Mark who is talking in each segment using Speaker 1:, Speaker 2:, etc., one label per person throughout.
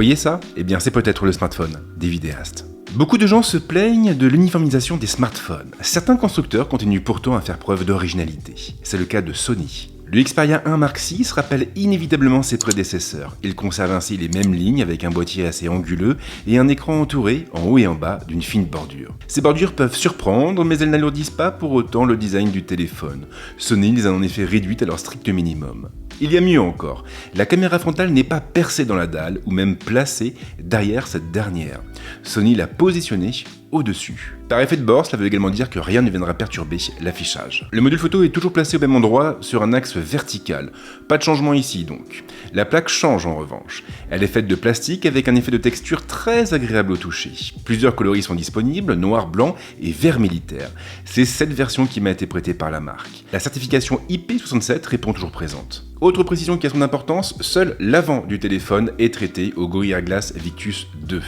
Speaker 1: voyez ça? Eh bien c'est peut-être le smartphone des vidéastes. Beaucoup de gens se plaignent de l'uniformisation des smartphones. Certains constructeurs continuent pourtant à faire preuve d'originalité. C'est le cas de Sony. Le Xperia 1 Mark VI rappelle inévitablement ses prédécesseurs. Il conserve ainsi les mêmes lignes avec un boîtier assez anguleux et un écran entouré, en haut et en bas, d'une fine bordure. Ces bordures peuvent surprendre, mais elles n'alourdissent pas pour autant le design du téléphone. Sony les a en effet réduites à leur strict minimum. Il y a mieux encore, la caméra frontale n'est pas percée dans la dalle ou même placée derrière cette dernière. Sony l'a positionnée au-dessus. Par effet de bord, cela veut également dire que rien ne viendra perturber l'affichage. Le module photo est toujours placé au même endroit sur un axe vertical. Pas de changement ici donc. La plaque change en revanche. Elle est faite de plastique avec un effet de texture très agréable au toucher. Plusieurs coloris sont disponibles, noir, blanc et vert militaire. C'est cette version qui m'a été prêtée par la marque. La certification IP67 répond toujours présente. Autre précision qui a son importance, seul l'avant du téléphone est traité au Gorilla Glass Victus 2.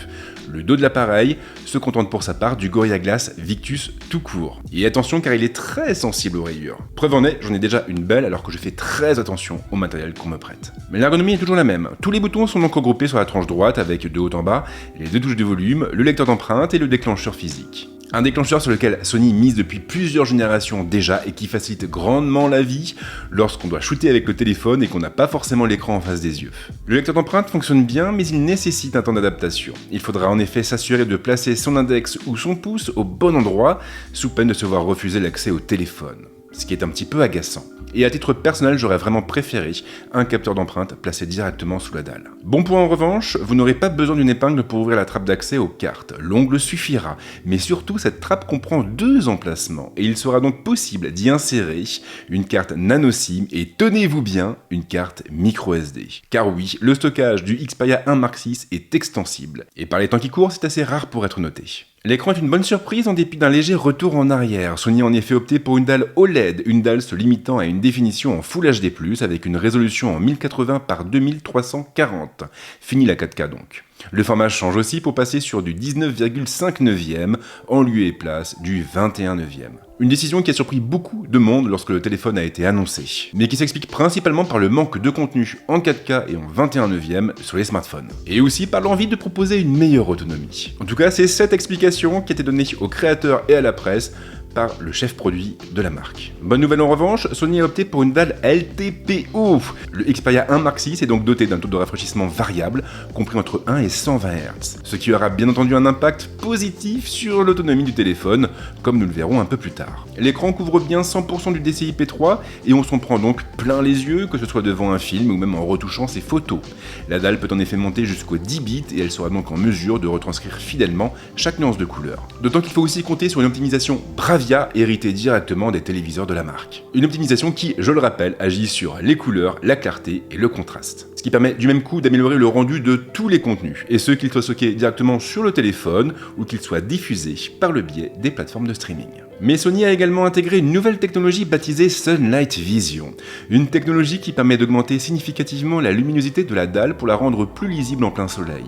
Speaker 1: Le dos de l'appareil se contente pour sa part du Gorilla Glass Victus tout court. Et attention car il est très sensible aux rayures. Preuve en est, j'en ai déjà une belle alors que je fais très attention au matériel qu'on me prête. Mais l'ergonomie est toujours la même. Tous les boutons sont donc regroupés sur la tranche droite avec de haut en bas les deux touches de volume, le lecteur d'empreintes et le déclencheur physique. Un déclencheur sur lequel Sony mise depuis plusieurs générations déjà et qui facilite grandement la vie lorsqu'on doit shooter avec le téléphone et qu'on n'a pas forcément l'écran en face des yeux. Le lecteur d'empreintes fonctionne bien mais il nécessite un temps d'adaptation. Il faudra en effet s'assurer de placer son index ou son pouce au bon endroit sous peine de se voir refuser l'accès au téléphone. Ce qui est un petit peu agaçant. Et à titre personnel, j'aurais vraiment préféré un capteur d'empreinte placé directement sous la dalle. Bon point en revanche, vous n'aurez pas besoin d'une épingle pour ouvrir la trappe d'accès aux cartes. L'ongle suffira, mais surtout cette trappe comprend 2 emplacements et il sera donc possible d'y insérer une carte nano SIM et tenez-vous bien, une carte micro SD. Car oui, le stockage du Xperia 1 Mark VI est extensible. Et par les temps qui courent, c'est assez rare pour être noté. L'écran est une bonne surprise en dépit d'un léger retour en arrière. Sony a en effet opté pour une dalle OLED, une dalle se limitant à une définition en Full HD+, avec une résolution en 1080 par 2340. Fini la 4K donc. Le format change aussi pour passer sur du 19,5 neuvième en lieu et place du 21 neuvième. Une décision qui a surpris beaucoup de monde lorsque le téléphone a été annoncé, mais qui s'explique principalement par le manque de contenu en 4K et en 21 neuvième sur les smartphones, et aussi par l'envie de proposer une meilleure autonomie. En tout cas, c'est cette explication qui a été donnée aux créateurs et à la presse par le chef produit de la marque. Bonne nouvelle en revanche, Sony a opté pour une dalle LTPO. Le Xperia 1 Mark VI est donc doté d'un taux de rafraîchissement variable, compris entre 1 et 120 Hz, ce qui aura bien entendu un impact positif sur l'autonomie du téléphone, comme nous le verrons un peu plus tard. L'écran couvre bien 100% du DCI-P3 et on s'en prend donc plein les yeux, que ce soit devant un film ou même en retouchant ses photos. La dalle peut en effet monter jusqu'aux 10 bits et elle sera donc en mesure de retranscrire fidèlement chaque nuance de couleur. D'autant qu'il faut aussi compter sur une optimisation Bravia héritée directement des téléviseurs de la marque. Une optimisation qui, je le rappelle, agit sur les couleurs, la clarté et le contraste. Ce qui permet du même coup d'améliorer le rendu de tous les contenus, et ce qu'ils soient stockés directement sur le téléphone ou qu'ils soient diffusés par le biais des plateformes de streaming. Mais Sony a également intégré une nouvelle technologie baptisée Sunlight Vision, une technologie qui permet d'augmenter significativement la luminosité de la dalle pour la rendre plus lisible en plein soleil.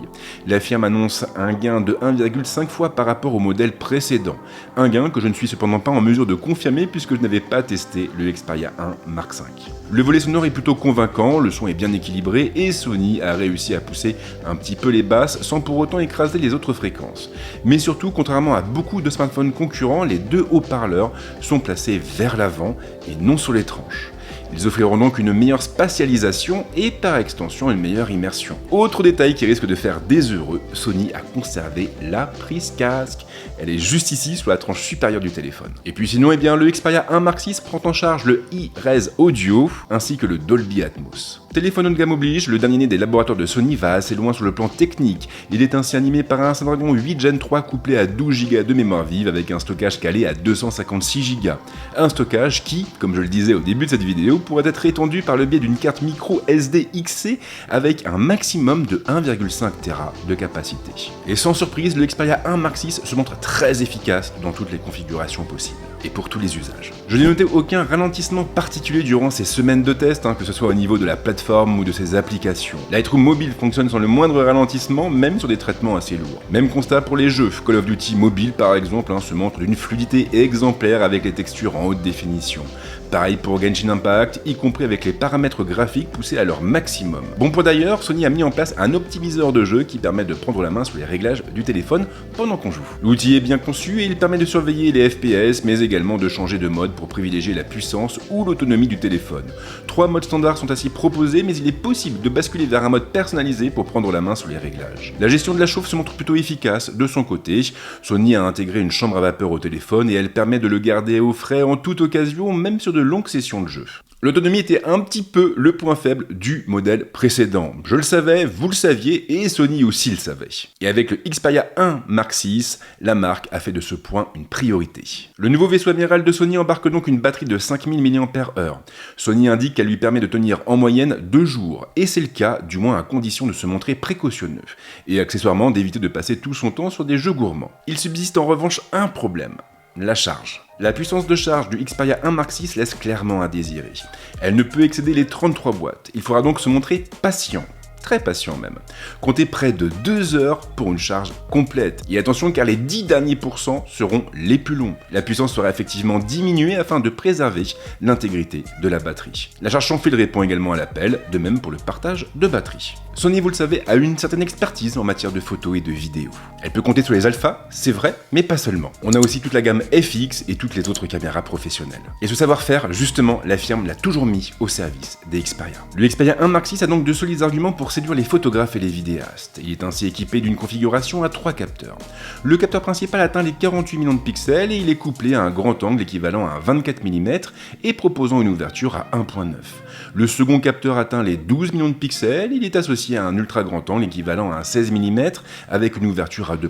Speaker 1: La firme annonce un gain de 1,5 fois par rapport au modèle précédent, un gain que je ne suis cependant pas en mesure de confirmer puisque je n'avais pas testé le Xperia 1 Mark V. Le volet sonore est plutôt convaincant, le son est bien équilibré et Sony a réussi à pousser un petit peu les basses sans pour autant écraser les autres fréquences. Mais surtout, contrairement à beaucoup de smartphones concurrents, les 2 haut-parleurs sont placés vers l'avant et non sur les tranches. Ils offriront donc une meilleure spatialisation et par extension une meilleure immersion. Autre détail qui risque de faire des heureux, Sony a conservé la prise casque. Elle est juste ici sur la tranche supérieure du téléphone. Et puis sinon, eh bien, le Xperia 1 Mark VI prend en charge le iRes Audio ainsi que le Dolby Atmos. Téléphone haut de gamme oblige, le dernier né des laboratoires de Sony va assez loin sur le plan technique. Il est ainsi animé par un Snapdragon 8 Gen 3 couplé à 12 Go de mémoire vive avec un stockage calé à 256 Go. Un stockage qui, comme je le disais au début de cette vidéo, pourrait être étendu par le biais d'une carte micro SD XC avec un maximum de 1,5 Tera de capacité. Et sans surprise, le Xperia 1 Mark VI se montre très efficace dans toutes les configurations possibles et pour tous les usages. Je n'ai noté aucun ralentissement particulier durant ces semaines de test, que ce soit au niveau de la plateforme ou de ses applications. Lightroom mobile fonctionne sans le moindre ralentissement, même sur des traitements assez lourds. Même constat pour les jeux. Call of Duty mobile par exemple se montre d'une fluidité exemplaire avec les textures en haute définition. Pareil pour Genshin Impact, compact, y compris avec les paramètres graphiques poussés à leur maximum. Bon point d'ailleurs, Sony a mis en place un optimiseur de jeu qui permet de prendre la main sur les réglages du téléphone pendant qu'on joue. L'outil est bien conçu et il permet de surveiller les FPS, mais également de changer de mode pour privilégier la puissance ou l'autonomie du téléphone. 3 modes standards sont ainsi proposés, mais il est possible de basculer vers un mode personnalisé pour prendre la main sur les réglages. La gestion de la chauffe se montre plutôt efficace de son côté. Sony a intégré une chambre à vapeur au téléphone et elle permet de le garder au frais en toute occasion, même sur de longues sessions de jeu. L'autonomie était un petit peu le point faible du modèle précédent. Je le savais, vous le saviez, et Sony aussi le savait. Et avec le Xperia 1 Mark VI, la marque a fait de ce point une priorité. Le nouveau vaisseau amiral de Sony embarque donc une batterie de 5000 mAh. Sony indique qu'elle lui permet de tenir en moyenne 2 jours, et c'est le cas, du moins à condition de se montrer précautionneux, et accessoirement d'éviter de passer tout son temps sur des jeux gourmands. Il subsiste en revanche un problème. La charge. La puissance de charge du Xperia 1 Mark VI laisse clairement à désirer. Elle ne peut excéder les 33 watts. Il faudra donc se montrer patient. Très patient même. Comptez près de 2 heures pour une charge complète. Et attention car les 10 derniers pourcents seront les plus longs. La puissance sera effectivement diminuée afin de préserver l'intégrité de la batterie. La charge sans fil répond également à l'appel, de même pour le partage de batterie. Sony, vous le savez, a une certaine expertise en matière de photos et de vidéos. Elle peut compter sur les alphas, c'est vrai, mais pas seulement. On a aussi toute la gamme FX et toutes les autres caméras professionnelles. Et ce savoir-faire, justement, la firme l'a toujours mis au service des Xperia. Le Xperia 1 Mark VI a donc de solides arguments pour séduire les photographes et les vidéastes. Il est ainsi équipé d'une configuration à 3 capteurs. Le capteur principal atteint les 48 millions de pixels et il est couplé à un grand angle équivalent à 24 mm et proposant une ouverture à 1.9. Le second capteur atteint les 12 millions de pixels, il est associé à un ultra grand angle équivalent à 16 mm avec une ouverture à 2.2.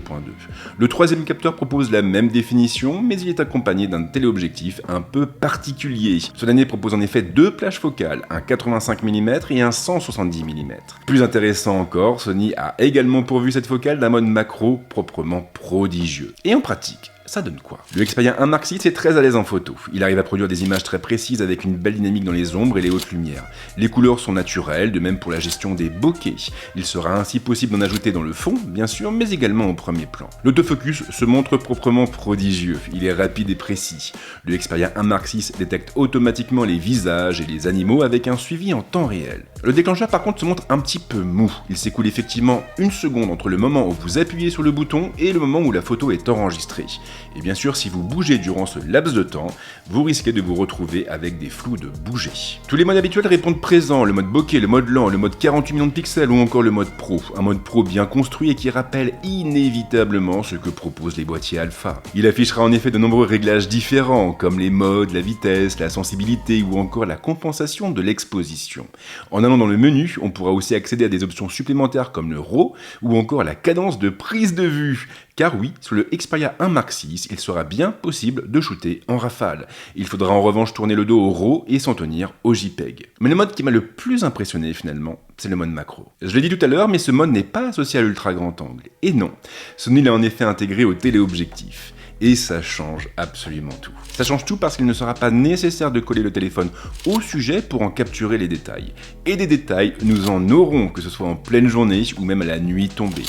Speaker 1: Le troisième capteur propose la même définition, mais il est accompagné d'un téléobjectif un peu particulier. Ce dernier propose en effet 2 plages focales, un 85 mm et un 170 mm. Plus intéressant encore, Sony a également pourvu cette focale d'un mode macro proprement prodigieux. Et en pratique, ça donne quoi? Le Xperia 1 Mark VI est très à l'aise en photo. Il arrive à produire des images très précises avec une belle dynamique dans les ombres et les hautes lumières. Les couleurs sont naturelles, de même pour la gestion des bokeh. Il sera ainsi possible d'en ajouter dans le fond, bien sûr, mais également au premier plan. L'autofocus se montre proprement prodigieux. Il est rapide et précis. Le Xperia 1 Mark VI détecte automatiquement les visages et les animaux avec un suivi en temps réel. Le déclencheur par contre se montre un petit peu mou. Il s'écoule effectivement 1 seconde entre le moment où vous appuyez sur le bouton et le moment où la photo est enregistrée. Et bien sûr, si vous bougez durant ce laps de temps, vous risquez de vous retrouver avec des flous de bouger. Tous les modes habituels répondent présents, le mode bokeh, le mode lent, le mode 48 millions de pixels ou encore le mode pro. Un mode pro bien construit et qui rappelle inévitablement ce que proposent les boîtiers alpha. Il affichera en effet de nombreux réglages différents, comme les modes, la vitesse, la sensibilité ou encore la compensation de l'exposition. En allant dans le menu, on pourra aussi accéder à des options supplémentaires comme le RAW ou encore la cadence de prise de vue. Car oui, sur le Xperia 1 Mark VI, il sera bien possible de shooter en rafale. Il faudra en revanche tourner le dos au RAW et s'en tenir au JPEG. Mais le mode qui m'a le plus impressionné finalement, c'est le mode macro. Je l'ai dit tout à l'heure, mais ce mode n'est pas associé à l'ultra grand angle. Et non, Sony l'a en effet intégré au téléobjectif. Et ça change absolument tout. Ça change tout parce qu'il ne sera pas nécessaire de coller le téléphone au sujet pour en capturer les détails. Et des détails, nous en aurons, que ce soit en pleine journée ou même à la nuit tombée.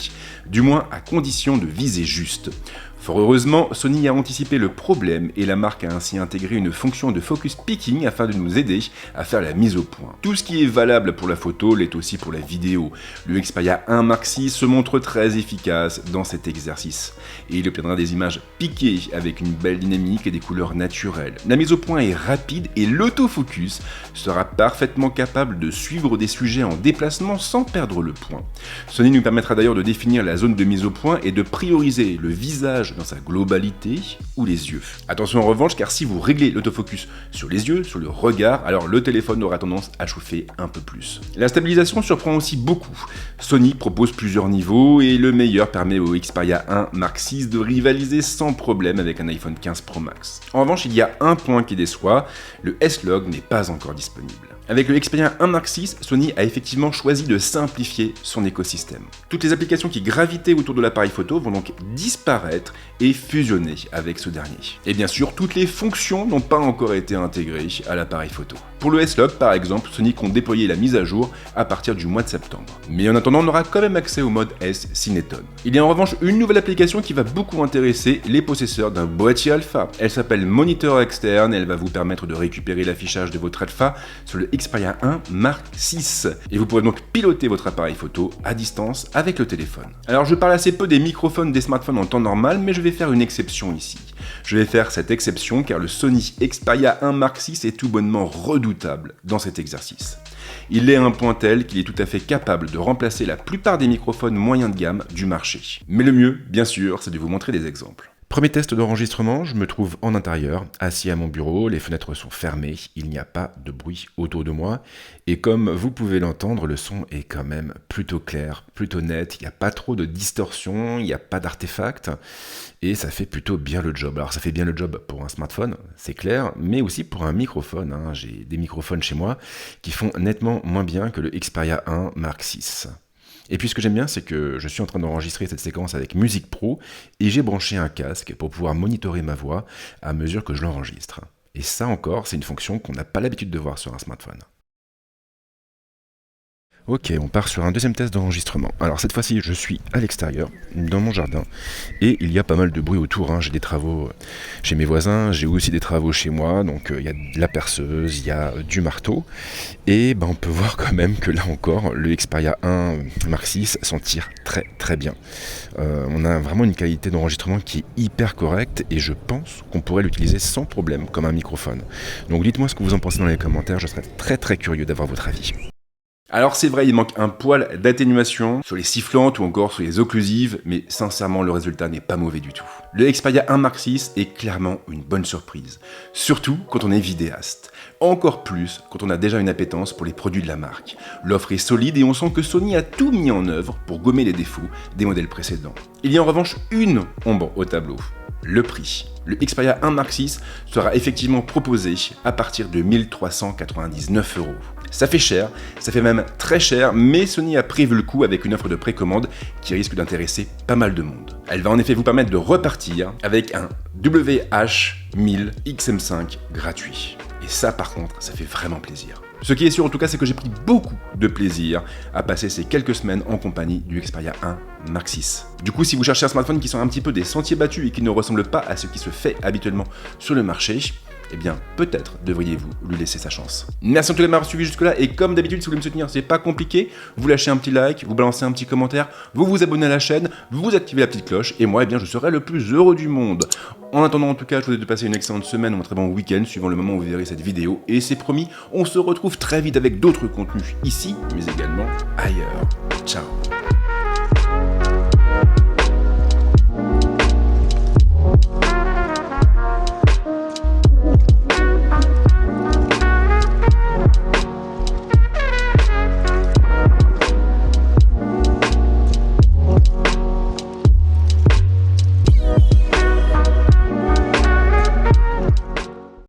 Speaker 1: Du moins à condition de viser juste. Fort heureusement, Sony a anticipé le problème et la marque a ainsi intégré une fonction de focus picking afin de nous aider à faire la mise au point. Tout ce qui est valable pour la photo l'est aussi pour la vidéo. Le Xperia 1 Mark VI se montre très efficace dans cet exercice. Et il obtiendra des images piquées avec une belle dynamique et des couleurs naturelles. La mise au point est rapide et l'autofocus sera parfaitement capable de suivre des sujets en déplacement sans perdre le point. Sony nous permettra d'ailleurs de définir la zone de mise au point et de prioriser le visage dans sa globalité ou les yeux. Attention en revanche, car si vous réglez l'autofocus sur les yeux, sur le regard, alors le téléphone aura tendance à chauffer un peu plus. La stabilisation surprend aussi beaucoup. Sony propose plusieurs niveaux et le meilleur permet au Xperia 1 Mark VI de rivaliser sans problème avec un iPhone 15 Pro Max. En revanche, il y a un point qui déçoit, le S-Log n'est pas encore disponible. Avec le Xperia 1 Mark VI, Sony a effectivement choisi de simplifier son écosystème. Toutes les applications qui gravitaient autour de l'appareil photo vont donc disparaître et fusionner avec ce dernier. Et bien sûr, toutes les fonctions n'ont pas encore été intégrées à l'appareil photo. Pour le S-Log par exemple, Sony compte déployer la mise à jour à partir du mois de septembre. Mais en attendant, on aura quand même accès au mode S Cineton. Il y a en revanche une nouvelle application qui va beaucoup intéresser les possesseurs d'un boîtier alpha. Elle s'appelle Monitor Externe et elle va vous permettre de récupérer l'affichage de votre alpha sur le Xperia 1 Mark VI. Et vous pourrez donc piloter votre appareil photo à distance avec le téléphone. Alors je parle assez peu des microphones des smartphones en temps normal, mais je vais faire une exception ici. Je vais faire cette exception car le Sony Xperia 1 Mark VI est tout bonnement redoutable dans cet exercice. Il est à un point tel qu'il est tout à fait capable de remplacer la plupart des microphones moyens de gamme du marché. Mais le mieux, bien sûr, c'est de vous montrer des exemples. Premier test d'enregistrement, je me trouve en intérieur, assis à mon bureau, les fenêtres sont fermées, il n'y a pas de bruit autour de moi, et comme vous pouvez l'entendre, le son est quand même plutôt clair, plutôt net, il n'y a pas trop de distorsion, il n'y a pas d'artefacts, et ça fait plutôt bien le job. Alors ça fait bien le job pour un smartphone, c'est clair, mais aussi pour un microphone, j'ai des microphones chez moi qui font nettement moins bien que le Xperia 1 Mark VI. Et puis ce que j'aime bien, c'est que je suis en train d'enregistrer cette séquence avec Music Pro et j'ai branché un casque pour pouvoir monitorer ma voix à mesure que je l'enregistre. Et ça encore, c'est une fonction qu'on n'a pas l'habitude de voir sur un smartphone. Ok, on part sur un deuxième test d'enregistrement. Alors cette fois-ci, je suis à l'extérieur, dans mon jardin, et il y a pas mal de bruit autour. J'ai des travaux chez mes voisins, j'ai aussi des travaux chez moi, donc il y a de la perceuse, il y a du marteau, et on peut voir quand même que là encore, le Xperia 1 Mark VI s'en tire très très bien. On a vraiment une qualité d'enregistrement qui est hyper correcte, et je pense qu'on pourrait l'utiliser sans problème comme un microphone. Donc dites-moi ce que vous en pensez dans les commentaires, je serais très très curieux d'avoir votre avis. Alors c'est vrai, il manque un poil d'atténuation sur les sifflantes ou encore sur les occlusives, mais sincèrement le résultat n'est pas mauvais du tout. Le Xperia 1 Mark VI est clairement une bonne surprise, surtout quand on est vidéaste. Encore plus quand on a déjà une appétence pour les produits de la marque. L'offre est solide et on sent que Sony a tout mis en œuvre pour gommer les défauts des modèles précédents. Il y a en revanche une ombre au tableau, le prix. Le Xperia 1 Mark VI sera effectivement proposé à partir de 1 399 €. Ça fait cher, ça fait même très cher, mais Sony a prévu le coup avec une offre de précommande qui risque d'intéresser pas mal de monde. Elle va en effet vous permettre de repartir avec un WH-1000 XM5 gratuit. Et ça par contre, ça fait vraiment plaisir. Ce qui est sûr en tout cas, c'est que j'ai pris beaucoup de plaisir à passer ces quelques semaines en compagnie du Xperia 1 Mark VI. Du coup, si vous cherchez un smartphone qui sort un petit peu des sentiers battus et qui ne ressemble pas à ce qui se fait habituellement sur le marché, eh bien, peut-être devriez-vous lui laisser sa chance. Merci en tout cas de m'avoir suivi jusque-là, et comme d'habitude, si vous voulez me soutenir, c'est pas compliqué, vous lâchez un petit like, vous balancez un petit commentaire, vous vous abonnez à la chaîne, vous activez la petite cloche, et moi, eh bien, je serai le plus heureux du monde. En attendant, en tout cas, je vous souhaite de passer une excellente semaine ou un très bon week-end, suivant le moment où vous verrez cette vidéo, et c'est promis, on se retrouve très vite avec d'autres contenus ici, mais également ailleurs. Ciao.